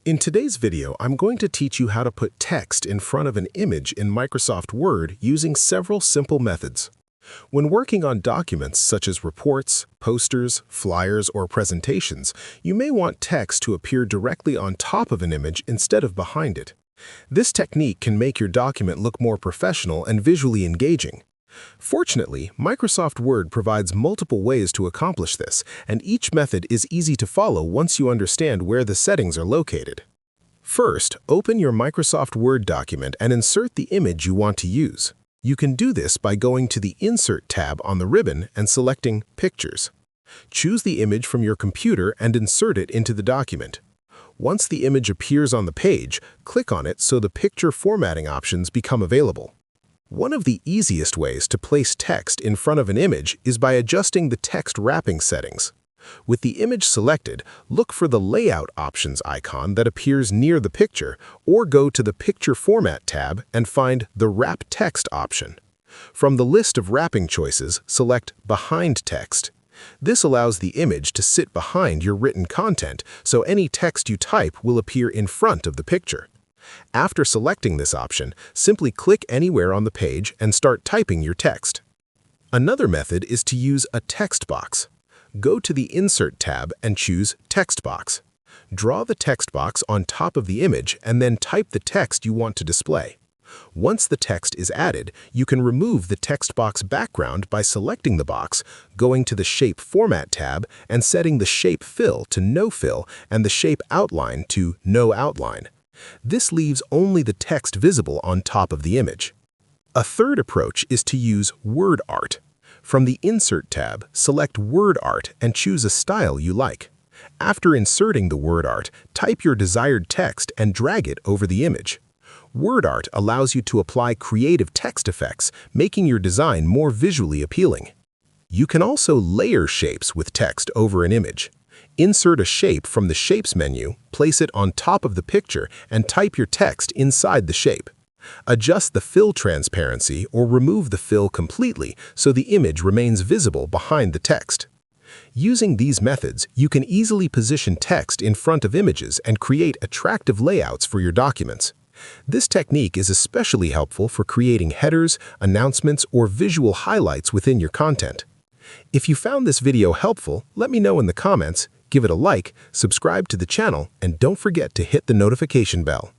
In today's video, I'm going to teach you how to put text in front of an image in Microsoft Word using several simple methods. When working on documents such as reports, posters, flyers, or presentations, you may want text to appear directly on top of an image instead of behind it. This technique can make your document look more professional and visually engaging. Fortunately, Microsoft Word provides multiple ways to accomplish this, and each method is easy to follow once you understand where the settings are located. First, open your Microsoft Word document and insert the image you want to use. You can do this by going to the Insert tab on the ribbon and selecting Pictures. Choose the image from your computer and insert it into the document. Once the image appears on the page, click on it so the picture formatting options become available. One of the easiest ways to place text in front of an image is by adjusting the text wrapping settings. With the image selected, look for the Layout Options icon that appears near the picture, or go to the Picture Format tab and find the Wrap Text option. From the list of wrapping choices, select Behind Text. This allows the image to sit behind your written content, so any text you type will appear in front of the picture. After selecting this option, simply click anywhere on the page and start typing your text. Another method is to use a text box. Go to the Insert tab and choose Text Box. Draw the text box on top of the image and then type the text you want to display. Once the text is added, you can remove the text box background by selecting the box, going to the Shape Format tab and setting the Shape Fill to No Fill and the Shape Outline to No Outline. This leaves only the text visible on top of the image. A third approach is to use Word Art. From the Insert tab, select Word Art and choose a style you like. After inserting the word art, type your desired text and drag it over the image. Word Art allows you to apply creative text effects, making your design more visually appealing. You can also layer shapes with text over an image. Insert a shape from the Shapes menu, place it on top of the picture, and type your text inside the shape. Adjust the fill transparency or remove the fill completely so the image remains visible behind the text. Using these methods, you can easily position text in front of images and create attractive layouts for your documents. This technique is especially helpful for creating headers, announcements, or visual highlights within your content. If you found this video helpful, let me know in the comments, give it a like, subscribe to the channel, and don't forget to hit the notification bell.